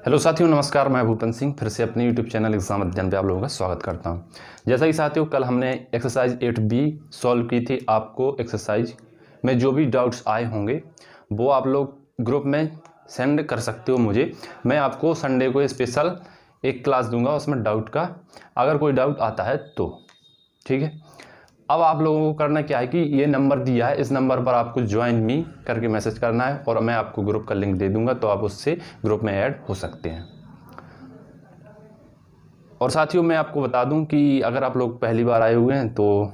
Hello साथियों, नमस्कार। मैं भूपेंद्र सिंह फिर से अपने यूट्यूब चैनल एग्जाम अध्ययन पे आप लोगों का स्वागत करता हूं। जैसा कि साथियों, कल हमने एक्सरसाइज 8B सॉल्व की थी। आपको एक्सरसाइज में जो भी डाउट्स आए होंगे वो आप लोग ग्रुप में सेंड कर सकते हो मुझे। मैं आपको संडे को स्पेशल एक क्लास दूंगा उसमें डाउट का, अगर कोई डाउट आता है तो। ठीक है, अब आप लोगों को करना क्या है कि ये नंबर दिया है, इस नंबर पर आपको ज्वाइन मी करके मैसेज करना है और मैं आपको ग्रुप का लिंक दे दूंगा, तो आप उससे ग्रुप में ऐड हो सकते हैं। और साथियों, मैं आपको बता दूं कि अगर आप लोग पहली बार आए हुए हैं तो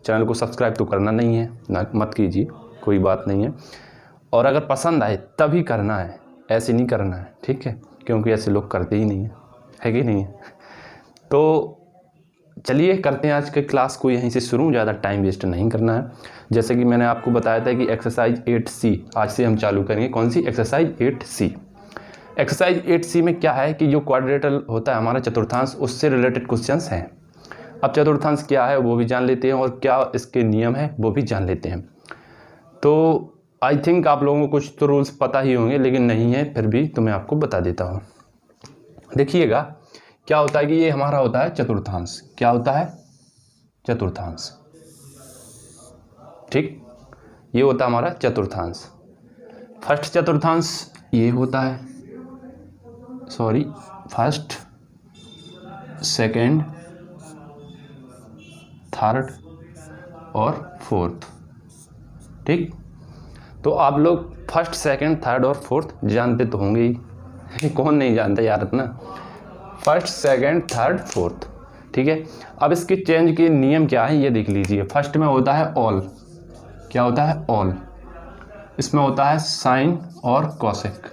चैनल को सब्सक्राइब तो करना नहीं है ना, मत कीजिए, कोई बात नहीं है। और अगर पसंद आए तभी करना है, ऐसे नहीं करना है, ठीक है, क्योंकि ऐसे लोग करते ही नहीं है कि नहीं है। तो चलिए करते हैं आज के क्लास को यहीं से शुरू, ज़्यादा टाइम वेस्ट नहीं करना है। जैसे कि मैंने आपको बताया था कि एक्सरसाइज 8C आज से हम चालू करेंगे। कौन सी? Exercise 8C। एक्सरसाइज 8C में क्या है कि जो क्वाड्रेटल होता है हमारा चतुर्थांश, उससे रिलेटेड क्वेश्चंस हैं। अब चतुर्थांश क्या है वो भी जान लेते हैं और क्या इसके नियम है वो भी जान लेते हैं। तो आई थिंक आप लोगों को कुछ तो रूल्स पता ही होंगे, लेकिन नहीं है फिर भी तो मैं आपको बता देता हूँ। देखिएगा क्या होता है कि ये हमारा होता है चतुर्थांश। क्या होता है? चतुर्थांश। ठीक, ये होता है हमारा चतुर्थांश। फर्स्ट चतुर्थांश ये होता है, सॉरी, फर्स्ट, सेकंड, थर्ड और फोर्थ। ठीक, तो आप लोग फर्स्ट, सेकंड, थर्ड और फोर्थ जानते तो होंगे ही। कौन नहीं जानता यार इतना? First, second, third, fourth. ठीक है, अब इसके चेंज के नियम क्या है ये देख लीजिए। फर्स्ट में होता है ऑल। क्या होता है? ऑल। इसमें होता है साइन और कॉसेक।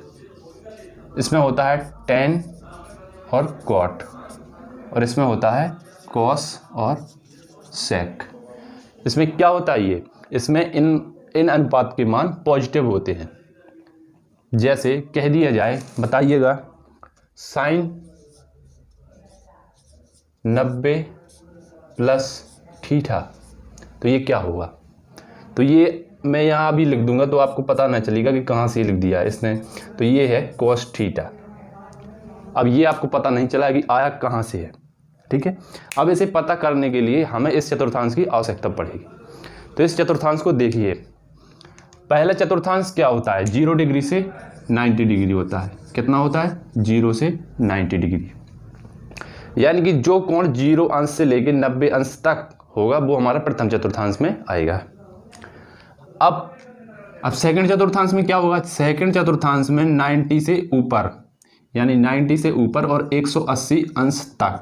इसमें होता है टेन और कॉट। और इसमें होता है कॉस और सेक। इसमें क्या होता है ये? इसमें इन अनुपात के मान पॉजिटिव होते हैं। जैसे कह दिया जाए, बताइएगा, साइन 90 प्लस थीटा, तो ये क्या होगा? तो ये मैं यहाँ अभी लिख दूंगा तो आपको पता ना चलेगा कि कहाँ से लिख दिया है इसने। तो ये है कोस थीटा। अब ये आपको पता नहीं चला कि आया कहाँ से है। ठीक है, अब इसे पता करने के लिए हमें इस चतुर्थांश की आवश्यकता पड़ेगी। तो इस चतुर्थांश को देखिए। पहला चतुर्थांश क्या होता है? 0 डिग्री से 90 डिग्री होता है। कितना होता है? 0 से 90 डिग्री। यानी कि जो कोण 0 अंश से लेकर 90 अंश तक होगा वो हमारा प्रथम चतुर्थांश में आएगा। अब सेकंड चतुर्थांश में क्या होगा? सेकंड चतुर्थांश में 90 से ऊपर, यानी 90 से ऊपर और 180 अंश तक,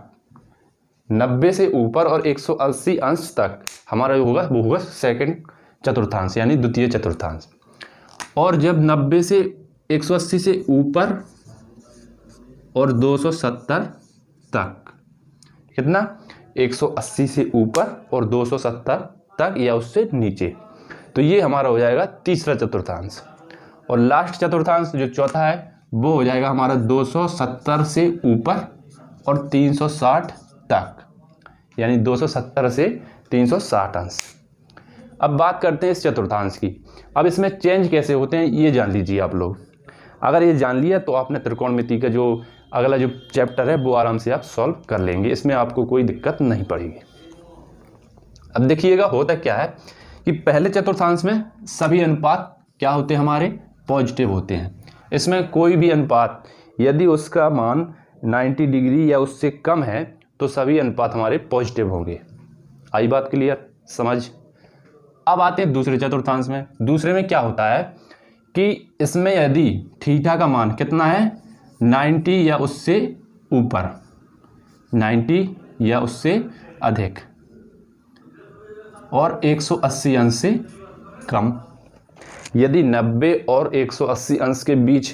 90 से ऊपर और 180 अंश तक हमारा होगा, वो होगा सेकंड चतुर्थांश, यानी द्वितीय चतुर्थांश। और जब 90 से 180 से ऊपर और 270 तक, कितना? 180 से ऊपर और 270 तक या उससे नीचे, तो ये हमारा हो जाएगा तीसरा चतुर्थांश। और लास्ट चतुर्थांश जो चौथा है वो हो जाएगा हमारा 270 से ऊपर और 360 तक, यानी 270 से 360 अंश। अब बात करते हैं इस चतुर्थांश की। अब इसमें चेंज कैसे होते हैं ये जान लीजिए आप लोग। अगर ये जान लिया तो आपने त्रिकोणमिति का जो अगला जो चैप्टर है वो आराम से आप सॉल्व कर लेंगे, इसमें आपको कोई दिक्कत नहीं पड़ेगी। अब देखिएगा होता क्या है कि पहले चतुर्थांश में सभी अनुपात क्या होते हैं? हमारे पॉजिटिव होते हैं। इसमें कोई भी अनुपात यदि उसका मान 90 डिग्री या उससे कम है तो सभी अनुपात हमारे पॉजिटिव होंगे। आई बात क्लियर, समझ? अब आते हैं दूसरे चतुर्थांश में। दूसरे में क्या होता है कि इसमें यदि थीटा का मान कितना है? 90 या उससे ऊपर, 90 या उससे अधिक और 180 अंश से कम। यदि 90 और 180 अंश के बीच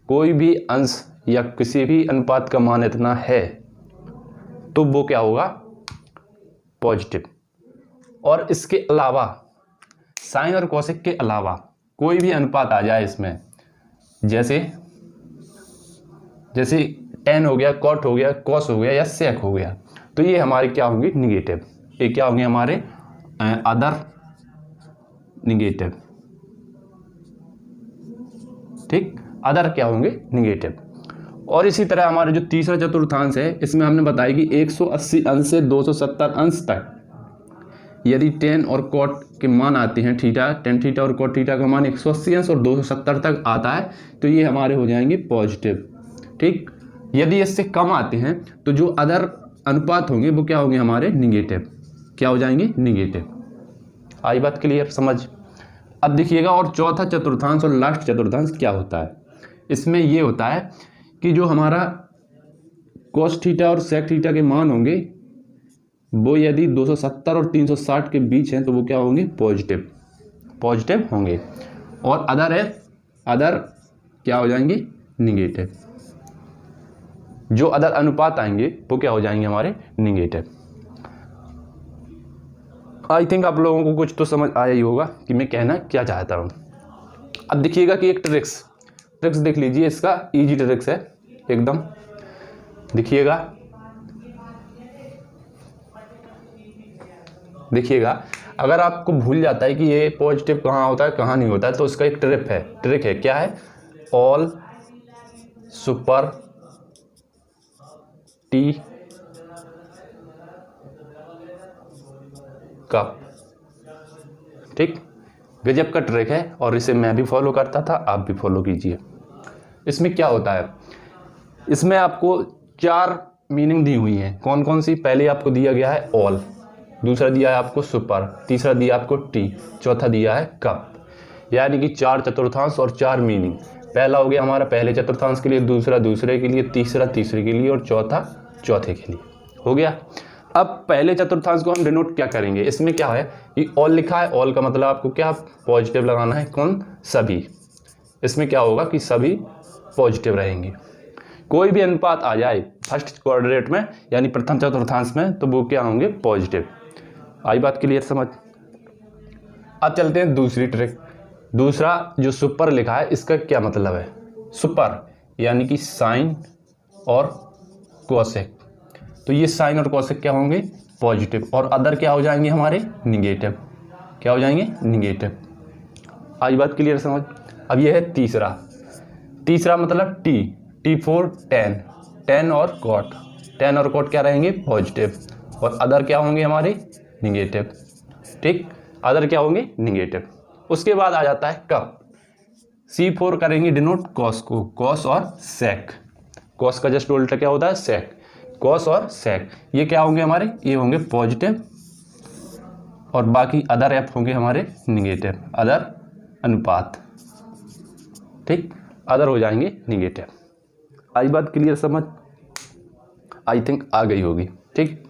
कोई भी अंश या किसी भी अनुपात का मान इतना है तो वो क्या होगा? पॉजिटिव। और इसके अलावा साइन और कोसेक के अलावा कोई भी अनुपात आ जाए इसमें, जैसे टेन हो गया, कॉट हो गया, कॉस हो गया या सेक हो गया, तो ये हमारे क्या होंगे? निगेटिव। ये क्या होंगे? हमारे अदर निगेटिव। ठीक, अदर क्या होंगे? निगेटिव। और इसी तरह हमारे जो तीसरा चतुर्थांश है इसमें हमने बताया कि 180 अंश से 270 अंश तक यदि टेन और कॉट के मान आते हैं, थीटा, टेन थीटा और कॉट थीटा का मान 180 अंश और 270 तक आता है तो ये हमारे हो जाएंगे पॉजिटिव। ठीक, यदि इससे कम आते हैं तो जो अदर अनुपात होंगे वो क्या होंगे हमारे निगेटिव, क्या हो जाएंगे निगेटिव। आई बात क्लियर समझ। अब देखिएगा और चौथा चतुर्थांश और लास्ट चतुर्थांश क्या होता है। इसमें ये होता है कि जो हमारा कोस थीटा और सेक थीटा के मान होंगे वो यदि 270 और 360 के बीच हैं तो वो क्या होंगे पॉजिटिव होंगे, और अदर क्या हो जाएंगे निगेटिव। जो अदर अनुपात आएंगे वो क्या हो जाएंगे हमारे निगेटिव। आई थिंक आप लोगों को कुछ तो समझ आया ही होगा कि मैं कहना क्या चाहता हूँ। अब देखिएगा कि एक ट्रिक्स देख लीजिए, इसका इजी ट्रिक्स है एकदम। देखिएगा अगर आपको भूल जाता है कि ये पॉजिटिव कहाँ होता है कहाँ नहीं होता है तो इसका एक ट्रिक है क्या है, ऑल सुपर टी कप। ठीक, गजब का ट्रिक है और इसे मैं भी फॉलो करता था, आप भी फॉलो कीजिए। इसमें क्या होता है, इसमें आपको 4 मीनिंग दी हुई हैं। कौन कौन सी, पहले आपको दिया गया है ऑल, दूसरा दिया है आपको सुपर, तीसरा दिया आपको टी, चौथा दिया है कप। यानी कि 4 चतुर्थांश और 4 मीनिंग। पहला हो गया हमारा पहले चतुर्थांश के लिए, दूसरा दूसरे के लिए, तीसरा तीसरे के लिए और चौथा चौथे के लिए। हो गया। अब पहले चतुर्थांश को हम डिनोट क्या करेंगे, इसमें क्या है कि ऑल लिखा है, ऑल का मतलब आपको क्या पॉजिटिव लगाना है, कौन सभी। इसमें क्या होगा कि सभी पॉजिटिव रहेंगे। कोई भी अनुपात आ जाए फर्स्ट क्वाड्रेंट में यानी प्रथम चतुर्थांश में तो वो क्या होंगे पॉजिटिव। आई बात क्लियर समझ। अब चलते हैं दूसरी ट्रिक। दूसरा जो सुपर लिखा है इसका क्या मतलब है, सुपर यानी कि साइन और कोसेक। तो ये साइन और कोसेक क्या होंगे पॉजिटिव, और अदर क्या हो जाएंगे हमारे निगेटिव। क्या हो जाएंगे निगेटिव। आई बात क्लियर समझ। अब ये है तीसरा मतलब टी फॉर टेन और कॉट क्या रहेंगे पॉजिटिव, और अदर क्या होंगे हमारे निगेटिव। ठीक, अदर क्या होंगे निगेटिव। उसके बाद आ जाता है कप। C4 करेंगे डिनोट कॉस को, कॉस और सेक। कॉस का जस्ट उल्टा क्या होता है सेक, कॉस और सेक। ये क्या होंगे हमारे, ये होंगे पॉजिटिव और बाकी अदर एफ होंगे हमारे निगेटिव, अदर अनुपात। ठीक, अदर हो जाएंगे निगेटिव। आई बात क्लियर समझ। आई थिंक आ गई होगी। ठीक,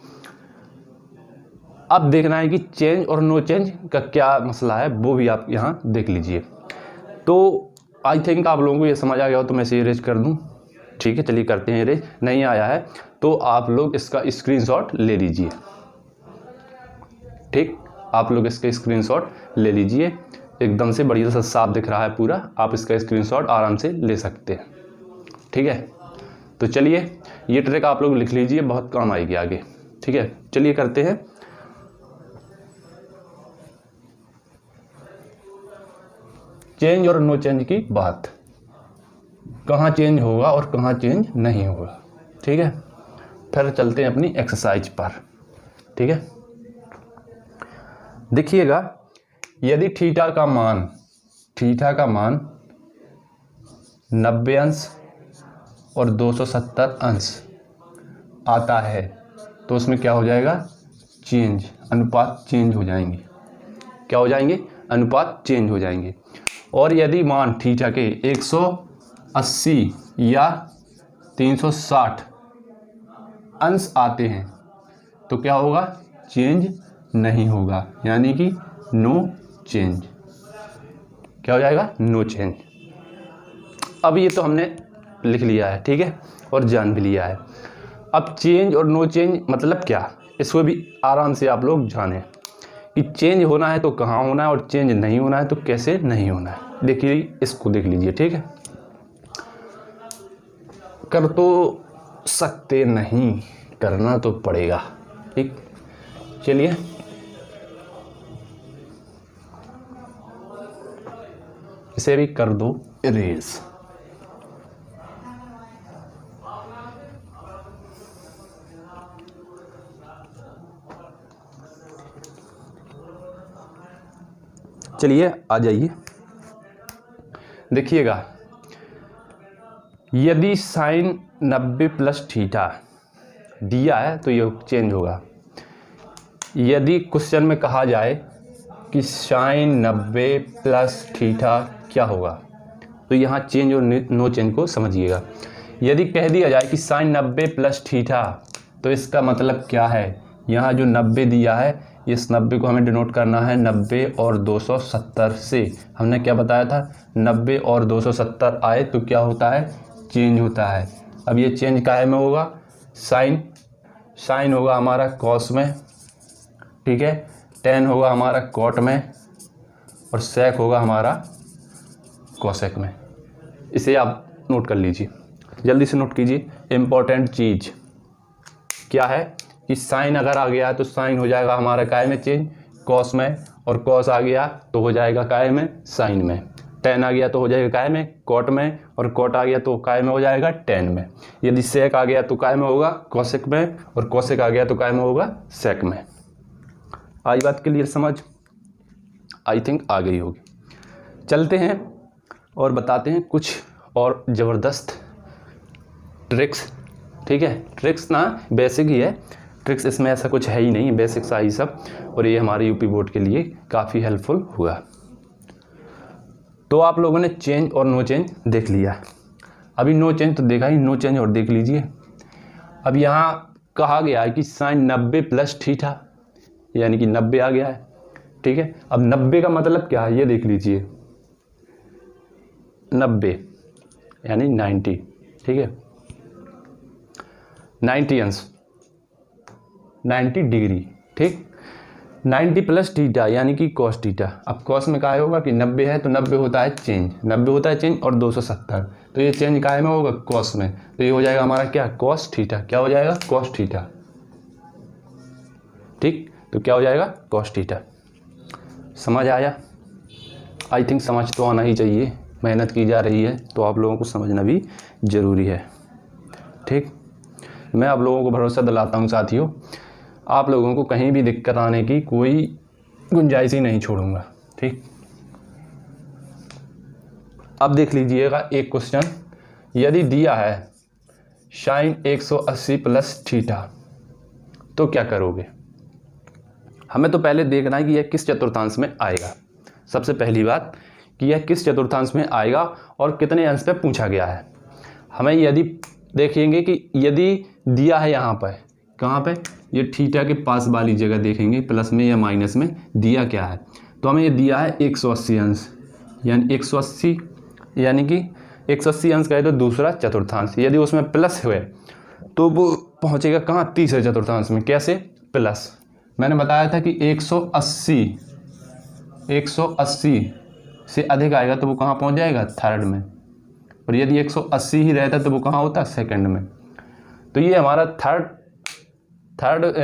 अब देखना है कि चेंज और नो चेंज का क्या मसला है वो भी आप यहाँ देख लीजिए। तो आई थिंक आप लोगों को ये समझ आ गया हो तो मैं इसे इरेज कर दूँ। ठीक है, चलिए करते हैं इरेज। नहीं आया है तो आप लोग इसका स्क्रीनशॉट ले लीजिए। ठीक, आप लोग इसका स्क्रीनशॉट ले लीजिए, एकदम से बढ़िया सा साफ दिख रहा है पूरा, आप इसका स्क्रीनशॉट आराम से ले सकते हैं। ठीक है, तो चलिए ये ट्रिक आप लोग लिख लीजिए, बहुत काम आएगी आगे। ठीक है, चलिए करते हैं। चेंज और नो चेंज की बात, कहाँ चेंज होगा और कहाँ चेंज नहीं होगा। ठीक है, फिर चलते हैं अपनी एक्सरसाइज पर। ठीक है, देखिएगा यदि थीटा का मान 90 अंश और 270 अंश आता है तो उसमें क्या हो जाएगा चेंज, अनुपात चेंज हो जाएंगे। क्या हो जाएंगे, अनुपात चेंज हो जाएंगे। और यदि मान थीटा के 180 या 360 अंश आते हैं तो क्या होगा चेंज नहीं होगा, यानी कि नो चेंज। क्या हो जाएगा नो चेंज। अब ये तो हमने लिख लिया है, ठीक है, और जान भी लिया है। अब चेंज और नो चेंज मतलब क्या, इसको भी आराम से आप लोग जानें कि चेंज होना है तो कहाँ होना है और चेंज नहीं होना है तो कैसे नहीं होना है। देखिए इसको देख लीजिए। ठीक है, कर तो सकते नहीं, करना तो पड़ेगा। ठीक, चलिए इसे भी कर दो इरेज। चलिए आ जाइए, देखिएगा, यदि साइन 90 प्लस थीटा दिया है तो ये चेंज होगा। यदि क्वेश्चन में कहा जाए कि साइन 90 प्लस थीटा क्या होगा, तो यहाँ चेंज और नो चेंज को समझिएगा। यदि कह दिया जाए कि साइन 90 प्लस थीटा, तो इसका मतलब क्या है, यहाँ जो 90 दिया है, इस 90 को हमें डिनोट करना है 90 और 270 से। हमने क्या बताया था, 90 और 270 आए तो क्या होता है, चेंज होता है। अब ये चेंज काहे में होगा, साइन होगा हमारा कॉस में, ठीक है, टेन होगा हमारा कॉट में, और सेक होगा हमारा कोसेक में। इसे आप नोट कर लीजिए, जल्दी से नोट कीजिए। इम्पोर्टेंट चीज़ क्या है कि साइन अगर आ गया तो साइन हो जाएगा हमारा काय में चेंज, कॉस में, और कॉस आ गया तो हो जाएगा काय में, साइन में। टेन आ गया तो हो जाएगा काय में, कॉट में, और कॉट आ गया तो काय में हो जाएगा, टेन में। यदि सेक आ गया तो काय में होगा, कोसेक में, और कोसेक आ गया तो काय में होगा, सेक में। आई बात क्लियर समझ, आई थिंक आ गई होगी। चलते हैं और बताते हैं कुछ और ज़बरदस्त ट्रिक्स, ठीक है। ट्रिक्स ना बेसिक ही है, ट्रिक्स इसमें ऐसा कुछ है ही नहीं, बेसिक सा ही सब, और ये हमारे यूपी बोर्ड के लिए काफ़ी हेल्पफुल हुआ। तो आप लोगों ने चेंज और नो चेंज देख लिया, अभी नो चेंज तो देखा ही, नो चेंज और देख लीजिए। अब यहाँ कहा गया है कि साइन 90 प्लस थीटा, यानी कि 90 आ गया है, ठीक है। अब 90 का मतलब क्या है ये देख लीजिए, 90 यानी 90, ठीक है, 90 अंश, 90 डिग्री, ठीक। 90 प्लस थीटा यानी कि कॉस थीटा। अब कॉस में क्या होगा कि 90 है तो 90 होता है चेंज, 90 होता है चेंज, और 270 तो ये चेंज काय में होगा, कॉस में, तो ये हो जाएगा हमारा क्या, कॉस थीटा। क्या हो जाएगा, कॉस थीटा, ठीक। तो क्या हो जाएगा, कॉस थीटा। समझ आया, आई थिंक समझ तो आना ही चाहिए, मेहनत की जा रही है तो आप लोगों को समझना भी ज़रूरी है, ठीक। मैं आप लोगों को भरोसा दिलाता हूँ साथियों, आप लोगों को कहीं भी दिक्कत आने की कोई गुंजाइश ही नहीं छोड़ूंगा, ठीक। अब देख लीजिएगा एक क्वेश्चन, यदि दिया है साइन 180 प्लस थीटा तो क्या करोगे। हमें तो पहले देखना है कि यह किस चतुर्थांश में आएगा। सबसे पहली बात कि यह किस चतुर्थांश में आएगा और कितने अंश पे पूछा गया है। हमें यदि देखेंगे कि यदि दिया है यहाँ पर, कहाँ पे, ये थीटा के पास वाली जगह देखेंगे, प्लस में या माइनस में दिया क्या है, तो हमें ये दिया है 180 अंश, यानी 180 यानी कि 180 अंश का है तो दूसरा चतुर्थांश। यदि उसमें प्लस हुए तो वो पहुँचेगा कहाँ, तीसरे चतुर्थांश में। कैसे, प्लस, मैंने बताया था कि 180 से अधिक आएगा तो वो कहाँ पहुँच जाएगा, थर्ड में, और यदि 180 ही रहता तो वो कहाँ होता, सेकंड में। तो ये हमारा थर्ड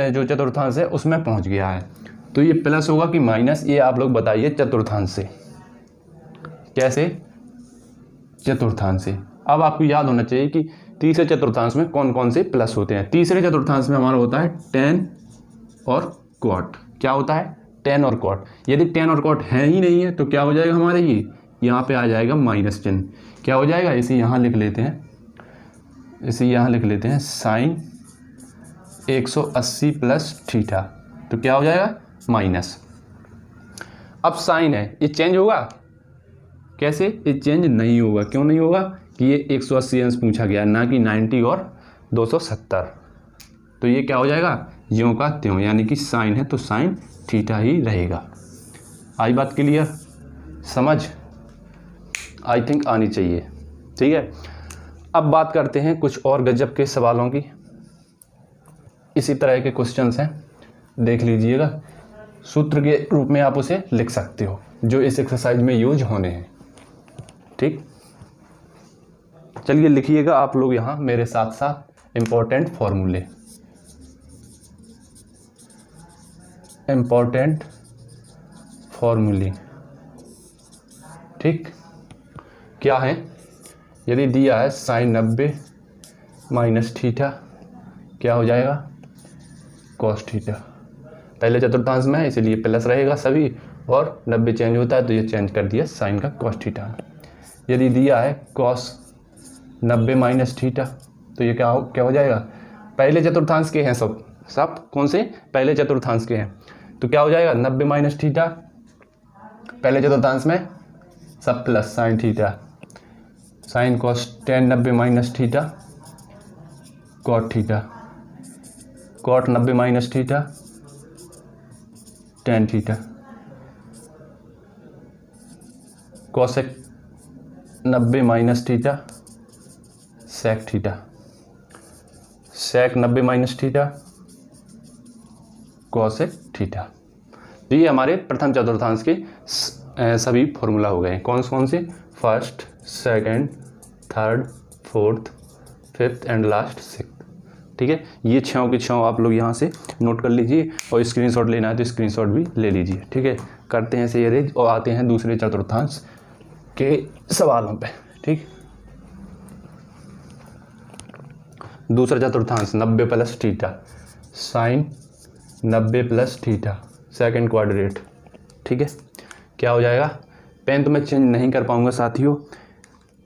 जो चतुर्थांश है उसमें पहुँच गया है। तो ये प्लस होगा कि माइनस, ये आप लोग बताइए चतुर्थांश से। कैसे, चतुर्थांश से। अब आपको याद होना चाहिए कि तीसरे चतुर्थांश में कौन कौन से प्लस होते हैं। तीसरे चतुर्थांश में हमारा होता है टेन और कॉट। क्या होता है, टेन और कॉट। यदि टेन और कॉट है ही नहीं है तो क्या हो जाएगा हमारे, ये यहाँ पे आ जाएगा माइनस चिन्ह। क्या हो जाएगा, इसे यहाँ लिख लेते हैं, साइन 180 प्लस थीटा, तो क्या हो जाएगा, माइनस। अब साइन है, ये चेंज होगा, कैसे, ये चेंज नहीं होगा। क्यों नहीं होगा, कि ये 180 अंश पूछा गया, ना कि 90 और 270। तो ये क्या हो जाएगा, ज्यों का त्यों, यानी कि साइन है तो साइन थीटा ही रहेगा। आई बात क्लियर, समझ आई थिंक आनी चाहिए, ठीक है। अब बात करते हैं कुछ और गजब के सवालों की। इसी तरह के क्वेश्चंस हैं, देख लीजिएगा। सूत्र के रूप में आप उसे लिख सकते हो जो इस एक्सरसाइज में यूज होने हैं, ठीक। चलिए लिखिएगा आप लोग यहाँ मेरे साथ साथ इंपॉर्टेंट फॉर्मूले, ठीक। क्या है, यदि दिया है साइन 90 माइनस थीटा, क्या हो जाएगा, कॉस थीटा। पहले चतुर्थांश में है इसलिए प्लस रहेगा सभी, और 90 चेंज होता है तो ये चेंज कर दिया साइन का कॉस थीटा। यदि दिया है कॉस 90 माइनस थीटा तो ये क्या हो जाएगा, पहले चतुर्थांश के हैं सब कौन से पहले चतुर्थांश के हैं, तो क्या हो जाएगा 90 माइनस थीटा, पहले चतुर्थांश में सब plus sine theta, sine cos tan 90 minus theta cot theta, cot 90 minus theta tan theta, cosec 90 minus theta sec theta, sec 90 minus theta cosec theta. तो ये हमारे प्रथम चतुर्थांश के सभी फॉर्मूला हो गए। कौन से, first, second, third, fourth, fifth and last sixth. ठीक है, ये छयों के छयों आप लोग यहाँ से नोट कर लीजिए और स्क्रीनशॉट लेना है तो स्क्रीनशॉट भी ले लीजिए। ठीक है, करते हैं से अरेंज और आते हैं दूसरे चतुर्थांश के सवालों पे। ठीक, दूसरा चतुर्थांश 90 plus theta, sine 90 plus theta second quadrant. ठीक है, क्या हो जाएगा, पेन तो मैं चेंज नहीं कर पाऊंगा साथियों,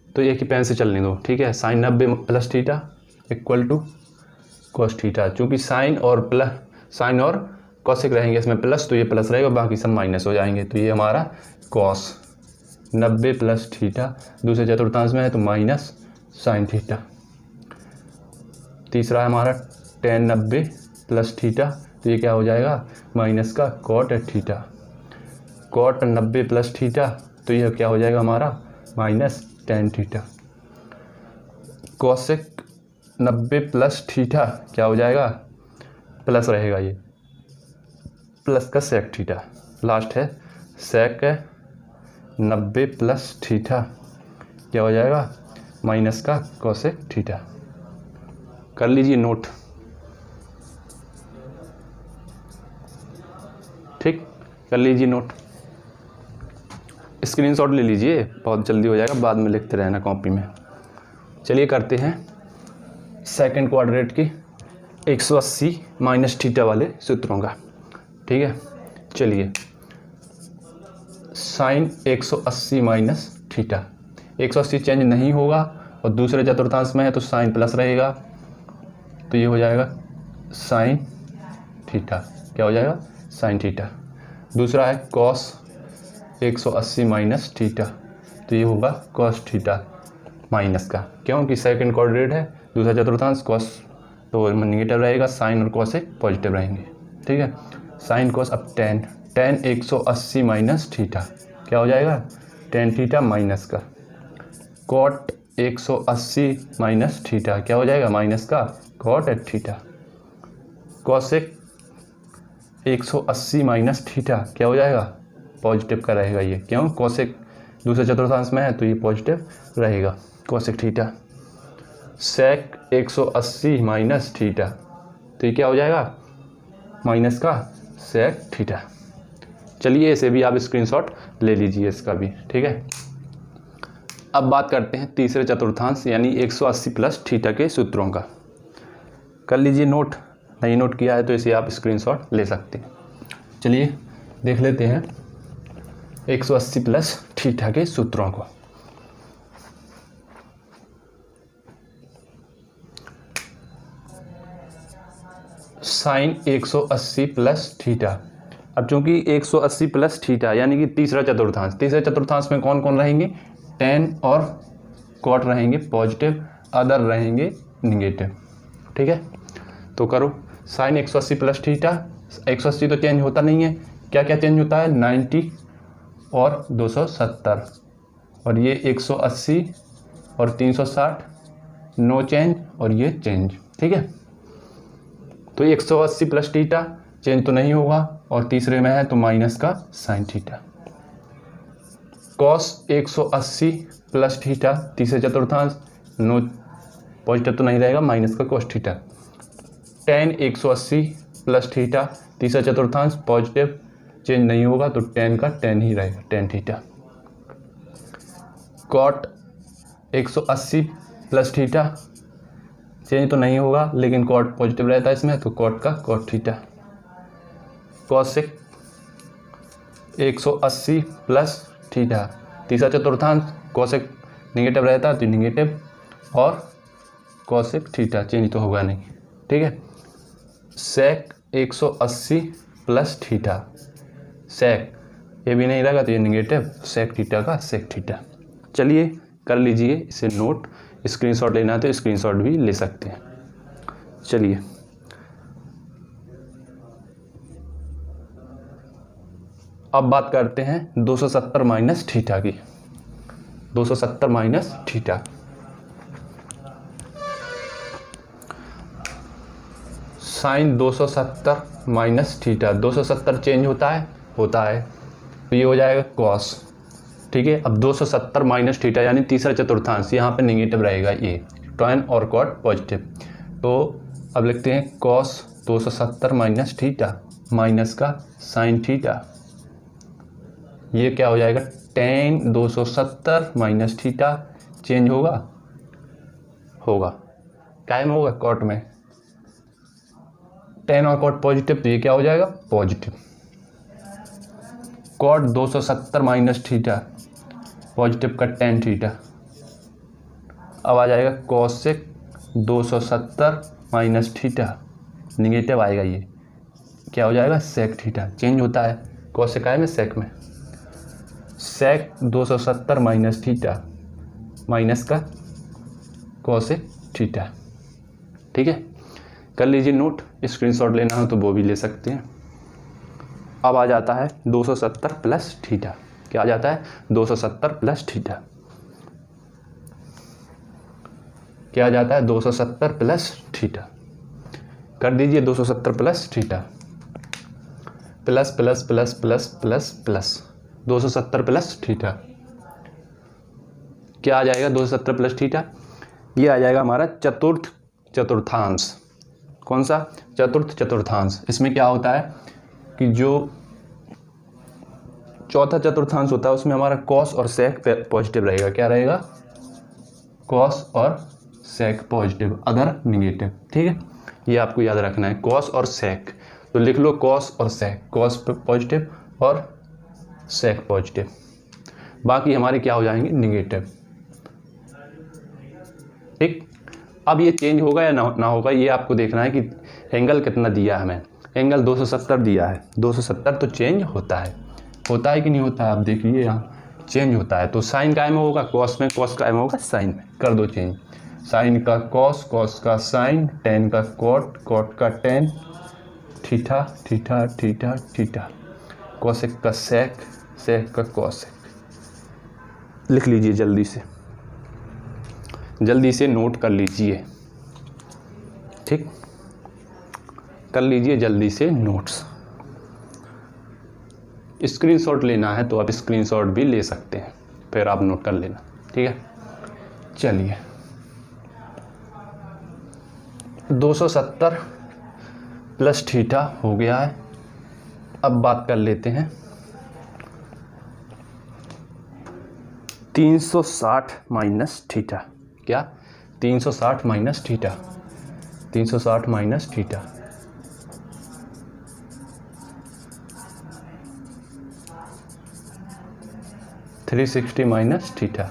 तो एक ही पेन से चलने दो। ठीक है, sine 90 plus theta equal to cos theta, चूँकि साइन और कॉसेक रहेंगे इसमें प्लस, तो ये प्लस रहेगा, बाकी सब माइनस हो जाएंगे। तो ये हमारा कॉस 90 प्लस थीटा दूसरे चतुर्थांश में है तो माइनस साइन थीटा। तीसरा है हमारा टेन 90 प्लस थीटा, तो ये क्या हो जाएगा माइनस का cot theta, cot 90 plus theta तो ये क्या हो जाएगा हमारा minus tan theta. Cosec 90 plus theta क्या हो जाएगा, प्लस रहेगा, ये प्लस का सेक थीटा। लास्ट है सेक 90 प्लस थीटा क्या हो जाएगा माइनस का कॉसेक थीटा। कर लीजिए नोट। ठीक, कर लीजिए नोट, स्क्रीनशॉट ले लीजिए, बहुत जल्दी हो जाएगा, बाद में लिखते रहना कॉपी में। चलिए करते हैं सेकंड क्वाड्रेट की 180 माइनस थीटा वाले सूत्रों का। ठीक है, चलिए साइन 180 माइनस थीटा, 180 चेंज नहीं होगा और दूसरे चतुर्थांश में है तो साइन प्लस रहेगा, तो ये हो जाएगा साइन थीटा, क्या हो जाएगा साइन थीटा। दूसरा है कॉस 180 माइनस थीटा, तो ये होगा कॉस थीटा माइनस का, क्योंकि सेकंड क्वाड्रेट है, दूसरा चतुर्थांश, कॉस तो नेगेटिव रहेगा, साइन और कॉस पॉजिटिव रहेंगे। ठीक है, साइन कॉस अब टेन 180 माइनस थीटा क्या हो जाएगा टेन थीटा माइनस का, कॉट 180 माइनस थीटा क्या हो जाएगा माइनस का cot theta, cosec 180 minus theta क्या हो जाएगा पॉजिटिव का रहेगा, ये क्यों कॉसेक दूसरे चतुर्थांश में है तो ये पॉजिटिव रहेगा कॉसेक थीटा। सेक 180 माइनस थीटा तो ये क्या हो जाएगा माइनस का सेक थीटा। चलिए इसे भी आप स्क्रीनशॉट ले लीजिए इसका भी। ठीक है, अब बात करते हैं तीसरे चतुर्थांश यानी 180 प्लस थीटा के सूत्रों का। कर लीजिए नोट, नहीं नोट किया है तो इसे आप स्क्रीनशॉट ले सकते हैं। चलिए देख लेते हैं 180 प्लस थीटा के सूत्रों को। साइन 180 प्लस थीटा, अब चूंकि 180 प्लस थीटा यानी कि तीसरे चतुर्थांश में कौन कौन रहेंगे, टेन और कॉट रहेंगे पॉजिटिव, अदर रहेंगे निगेटिव। ठीक है, तो करो साइन 180 प्लस थीटा, 180 तो चेंज होता नहीं है, क्या क्या चेंज होता है 90 और 270, और ये 180 और 360 नो चेंज और ये चेंज। ठीक है, तो 180 प्लस थीटा चेंज तो नहीं होगा और तीसरे में है तो माइनस का sign theta. Cos 180 plus theta तीसरे चतुर्थांश नो पॉजिटिव तो नहीं रहेगा माइनस का cos theta. Ten 180 plus theta तीसरा चतुर्थांश पॉजिटिव चेंज नहीं होगा तो टेन का टेन ही रहेगा tan theta. Cot 180 plus theta change तो नहीं होगा लेकिन कॉट पॉजिटिव रहता है इसमें तो कॉट का cot theta. Cosec 180 plus theta, तीसरा चतुर्थांश कोसेक निगेटिव रहता है तो निगेटिव, और कोसेक थीटा चेंज तो होगा नहीं, ठीक है। सेक 180 प्लस थीटा, सेक ये भी नहीं रहेगा तो ये निगेटिव, सेक थीटा का सेक थीटा। चलिए कर लीजिए इसे नोट, स्क्रीनशॉट लेना है तो स्क्रीनशॉट भी ले सकते हैं। चलिए अब बात करते हैं 270 माइनस थीटा की। 270 minus theta, sine 270 minus theta, 270 change होता है तो ये हो जाएगा कॉस, ठीक है। अब 270 माइनस थीटा यानी तीसरा चतुर्थांश, यहाँ पे नेगेटिव रहेगा ये, टॉन और कॉट पॉजिटिव, तो अब लिखते हैं कॉस 270 माइनस थीटा माइनस का साइन थीटा, ये क्या हो जाएगा टेन 270 माइनस थीटा, चेंज होगा कायम होगा कॉट में, टेन और कॉट पॉजिटिव तो ये क्या हो जाएगा positive, cot 270 minus theta positive का टेन थीटा, अब आ जाएगा कॉसेक 270 माइनस थीटा, निगेटिव आएगा, ये क्या हो जाएगा सेक थीटा, चेंज होता है कॉसेक आए में सेक में, सेक 270 माइनस थीटा माइनस का कॉसेक थीटा, ठीक है। कर लीजिए नोट, स्क्रीनशॉट लेना हो तो वो भी ले सकते हैं। अब आ जाता है 270 प्लस थीटा, क्या आ जाता है 270 प्लस थीटा, क्या आ जाता है 270 प्लस थीटा, कर दीजिए 270 plus theta, plus plus plus plus plus plus 270 plus theta, क्या आ जाएगा 270 प्लस थीटा, ये आ जाएगा हमारा चतुर्थांश, कौन सा चतुर्थांश। इसमें क्या होता है कि जो चौथा चतुर्थांश होता है उसमें हमारा कॉस और सेक पॉजिटिव रहेगा, क्या रहेगा कॉस और सेक पॉजिटिव, अदर निगेटिव, ठीक है। ये आपको याद रखना है कॉस और सेक, तो लिख लो कॉस और सेक, कॉस पॉजिटिव और सेक पॉजिटिव, बाकी हमारे क्या हो जाएंगे निगेटिव, ठीक। अब ये चेंज होगा या ना होगा ये आपको देखना है कि एंगल कितना दिया है हमें, एंगल 270 दिया है, 270 तो चेंज होता है कि नहीं होता है, आप देखिए यहाँ चेंज होता है, तो साइन कायम होगा कॉस में, कॉस कायम होगा साइन में, कर दो चेंज, साइन का कॉस, कॉस का साइन, टेन का कॉट, कॉट का tan, theta theta theta theta, cosec का सेक, सेक का कॉसेक, लिख लीजिए जल्दी से नोट कर लीजिए, ठीक, कर लीजिए जल्दी से नोट्स। स्क्रीनशॉट लेना है तो आप स्क्रीनशॉट भी ले सकते हैं, फिर आप नोट कर लेना, ठीक है। चलिए 270 प्लस थीटा हो गया है, अब बात कर लेते हैं 360 माइनस थीटा, क्या 360 minus theta, 360 minus theta, three 360 minus theta.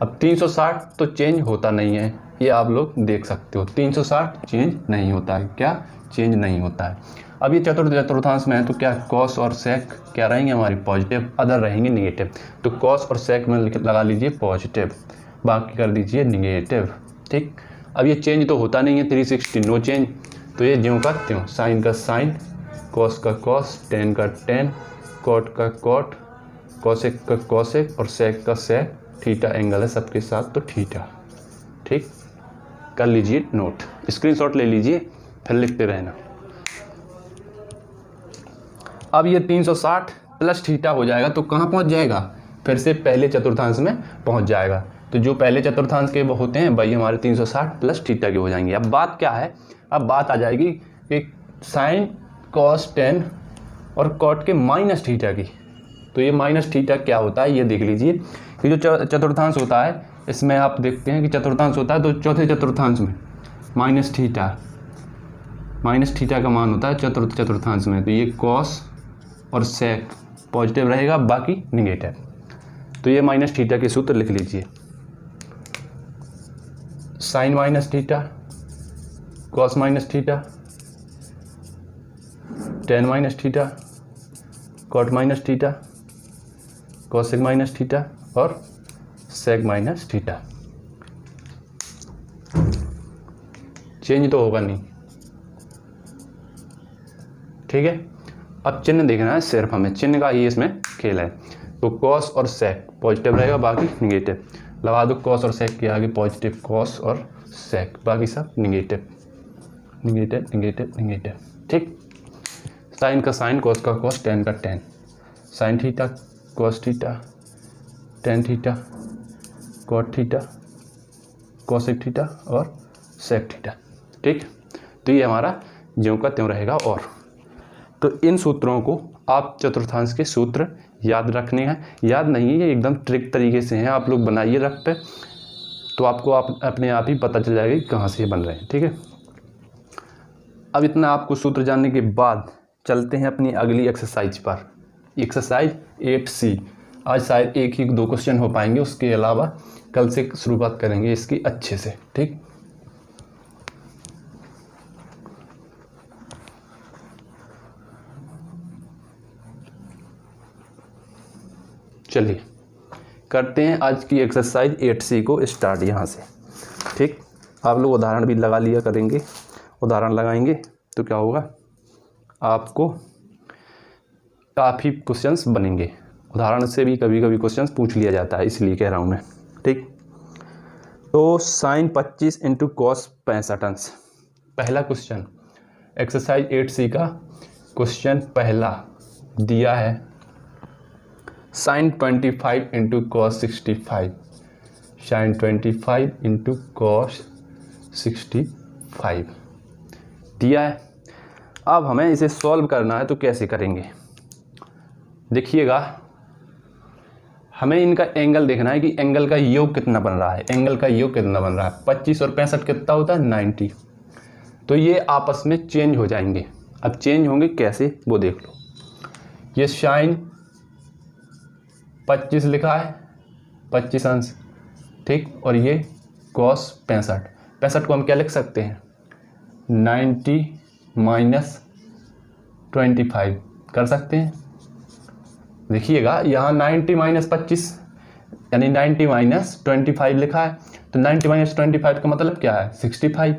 अब 360 तो चेंज होता नहीं है, ये आप लोग देख सकते हो, 360 चेंज नहीं होता है, क्या चेंज नहीं होता है। अब ये चतुर्थांश में है तो क्या कॉस और सेक क्या रहेंगे हमारी पॉजिटिव, अदर रहेंगे निगेटिव, तो कॉस और सेक में लगा लीजिए पॉजिटिव, बाकी कर दीजिए निगेटिव, ठीक। अब ये चेंज तो होता नहीं है 360 नो चेंज, तो ये ज्यों का त्यों, साइन का साइन, कॉस का कॉस, टेन का टेन, कॉट का कॉट, कॉसेक का कॉसेक और सेक का सेक, थीटा एंगल है सबके साथ तो थीटा, ठीक। कर लीजिए नोट, स्क्रीनशॉट ले लीजिए फिर लिखते रहना। अब ये 360 प्लस थीटा हो जाएगा तो कहाँ पहुँच जाएगा, फिर से पहले चतुर्थांश में पहुँच जाएगा, तो जो पहले चतुर्थांश के वो होते हैं वही हमारे 360 प्लस थीटा के हो जाएंगे। अब बात क्या है, अब बात आ जाएगी कि साइन कॉस टेन और कॉट के माइनस थीटा की, तो ये माइनस थीटा क्या होता है ये देख लीजिए कि जो चतुर्थांश होता है इसमें आप देखते हैं कि चतुर्थांश होता है तो चौथे चतुर्थांश में माइनस थीटा का मान होता है चतुर्थांश में, तो ये कॉस और सेक पॉजिटिव रहेगा, बाकी निगेटिव। तो ये माइनस थीटा के सूत्र लिख लीजिए। Sine minus theta, cos minus theta, tan minus theta, cot minus theta, cosec minus theta और सेक माइनस थीटा। चेंज तो होगा नहीं, ठीक है। अब चिन्ह देखना है सिर्फ हमें, चिन्ह का ही इसमें खेल है। तो कॉस और सेक पॉजिटिव रहेगा, बाकी निगेटिव। लगा दो कॉस और सेक के आगे पॉजिटिव कॉस और सेक, बाकी सब निगेटिव निगेटिव निगेटिव निगेटिव, ठीक। साइन का साइन, कॉस का कॉस, टेन का tan. Sine theta, cos theta, tan theta, cot theta, cosec theta और सेक थीटा, ठीक। तो ये हमारा ज्यों का त्यों रहेगा। और तो इन सूत्रों को आप चतुर्थांश के सूत्र याद रखने हैं, याद नहीं है, ये एकदम ट्रिक तरीके से हैं, आप लोग बनाइए रफ पे, तो आपको अपने आप ही पता चल जाएगा कि कहाँ से ये बन रहे हैं, ठीक है। अब इतना आपको सूत्र जानने के बाद चलते हैं अपनी अगली एक्सरसाइज पर। Exercise 8C। आज शायद एक ही दो क्वेश्चन हो पाएंगे, उसके अलावा कल से शुरुआत करेंगे इसकी अच्छे से, ठीक। चलिए करते हैं आज की एक्सरसाइज 8C को स्टार्ट यहाँ से, ठीक। आप लोग उदाहरण भी लगा लिया करेंगे, उदाहरण लगाएंगे तो क्या होगा, आपको काफ़ी क्वेश्चंस बनेंगे। उदाहरण से भी कभी कभी क्वेश्चंस पूछ लिया जाता है, इसलिए कह रहा हूँ मैं, ठीक। तो साइन 25 इंटू कॉस 65 अंश। पहला क्वेश्चन एक्सरसाइज 8C का क्वेश्चन पहला दिया है, sine 25 into cos 65, sine 25 into cos 65 दिया है। अब हमें इसे सॉल्व करना है, तो कैसे करेंगे देखिएगा। हमें इनका एंगल देखना है कि एंगल का योग कितना बन रहा है, एंगल का योग कितना बन रहा है। 25 और 65 कितना होता है, 90। तो ये आपस में चेंज हो जाएंगे। अब चेंज होंगे कैसे वो देख लो। ये साइन 25 लिखा है, 25 अंश, ठीक। और ये कॉस 65 को हम क्या लिख सकते हैं, 90 माइनस 25 कर सकते हैं। देखिएगा यहाँ 90 माइनस 25 यानी 90 माइनस 25 लिखा है, तो 90 माइनस 25 का मतलब क्या है, 65।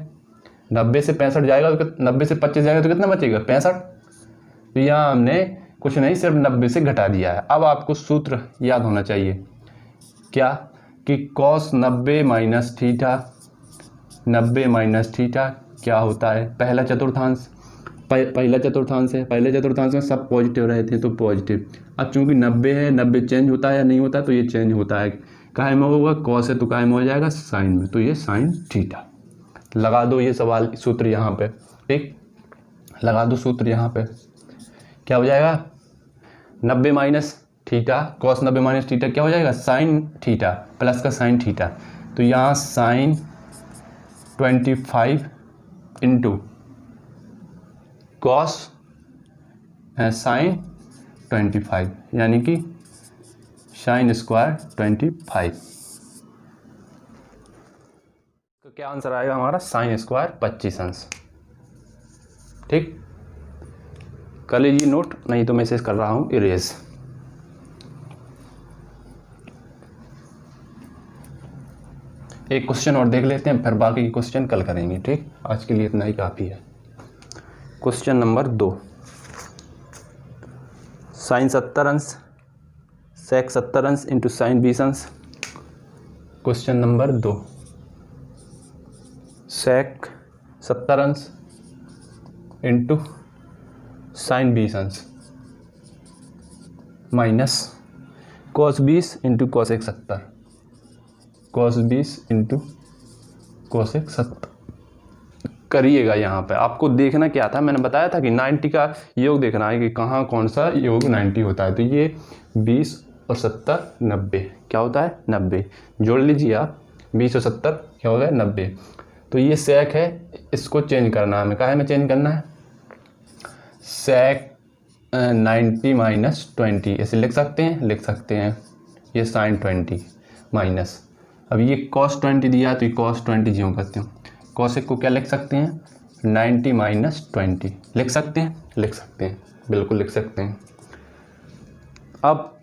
90 से 65 जाएगा तो 90 से 25 जाएगा तो कितना बचेगा, 65। तो यहाँ हमने कुछ नहीं, सिर्फ 90 से घटा दिया है। अब आपको सूत्र याद होना चाहिए, क्या कि cos 90 minus theta, 90 minus theta क्या होता है, पहला चतुर्थांश। पहला चतुर्थांश है, पहले चतुर्थांश में सब पॉजिटिव रहे थे तो पॉजिटिव। अब चूंकि 90 है, 90 चेंज होता है या नहीं होता, तो ये चेंज होता है। काहे में होगा, कॉस है तो काहे में हो जाएगा, साइन में, तो ये साइन थीटा। लगा दो ये सवाल सूत्र यहाँ पे, ठीक। लगा दो सूत्र यहाँ पे, क्या हो जाएगा, 90 minus theta, cos 90 minus theta क्या हो जाएगा, साइन थीटा प्लस का साइन थीटा। तो यहाँ साइन 25 इंटू कॉस साइन 25 यानी कि साइन स्क्वायर 25। तो क्या आंसर आएगा हमारा, साइन स्क्वायर 25 अंश, ठीक। कर लीजिए नोट, नहीं तो मैसेज कर रहा हूँ इरेज। एक क्वेश्चन और देख लेते हैं, फिर बाकी के क्वेश्चन कल करेंगे, ठीक। आज के लिए इतना ही काफ़ी है। क्वेश्चन नंबर 2, साइन 70 अंश सेक 70 अंश इंटू साइन 20 अंश। क्वेश्चन नंबर 2, सेक 70 अंश इंटू साइन 20 अंश minus cos 20 into cosec 70, cos 20 into cosec 70 करिएगा। यहाँ पे आपको देखना क्या था, मैंने बताया था कि 90 का योग देखना है कि कहाँ कौन सा योग 90 होता है। तो ये 20 और 70 90 क्या होता है, 90। जोड़ लीजिए आप, 20 और 70 क्या हो गया, 90। तो ये सेक है, इसको चेंज करना है हमें, काहे में चेंज करना है, सेक 90 माइनस 20 ऐसे लिख सकते हैं ये sin 20 माइनस, अब ये cos 20 दिया है तो ये cos 20 ज्यों करते हैं, cosec को क्या लिख सकते हैं 90 माइनस 20 लिख सकते हैं बिल्कुल लिख सकते हैं। अब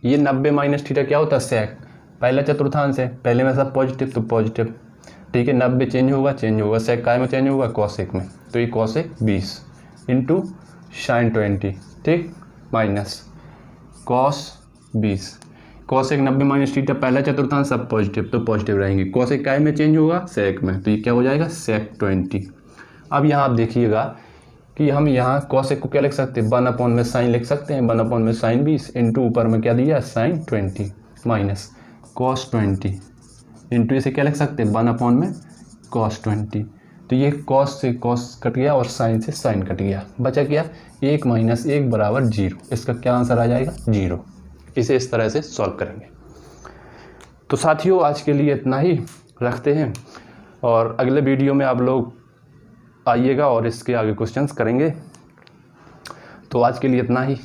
ये 90 माइनस थीटा क्या होता है सेक, पहला चतुर्थांश है, पहले में सब पॉजिटिव तो पॉजिटिव, ठीक है 90 चेंज होगा सेक काय में चेंज होगा कॉसेक में, तो ये कॉसेक 20 इंटू साइन 20, ठीक minus cos 20, cosec 90 minus theta पहला चतुर्थांश सब पॉजिटिव तो पॉजिटिव रहेंगे, कॉसेक काय में चेंज होगा सेक में, तो ये क्या हो जाएगा सेक 20। अब यहाँ आप देखिएगा कि हम यहाँ कॉसेक को क्या लिख सकते हैं 1 में साइन लिख सकते हैं, 1 में साइन 20 इंटू ऊपर में क्या दिया साइन 20 माइनस कॉस 20 इंटू इसे क्या लिख सकते हैं 1 में कॉस 20, तो ये कॉस से कॉस कट गया और साइन से साइन कट गया, बचा क्या 1 माइनस 1 बराबर 0, इसका क्या आंसर आ जाएगा 0। इसे इस तरह से सॉल्व करेंगे। तो साथियों आज के लिए इतना ही रखते हैं और अगले वीडियो में आप लोग आइएगा और इसके आगे क्वेश्चंस करेंगे। तो आज के लिए इतना ही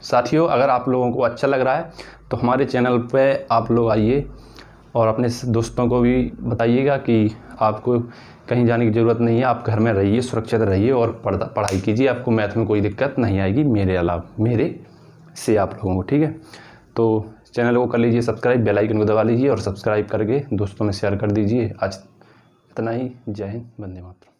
साथियों, अगर आप लोगों को अच्छा लग रहा है तो हमारे चैनल पे आप लोग आइए और अपने दोस्तों को भी बताइएगा कि आपको कहीं जाने की ज़रूरत नहीं है, आप घर में रहिए सुरक्षित रहिए और पढ़ाई कीजिए, आपको मैथ में कोई दिक्कत नहीं आएगी मेरे से आप लोगों को, ठीक है। तो चैनल को कर लीजिए सब्सक्राइब, बेल आइकन को दबा लीजिए और सब्सक्राइब करके दोस्तों में शेयर कर दीजिए। आज इतना ही, जय हिंद, वंदे मातरम।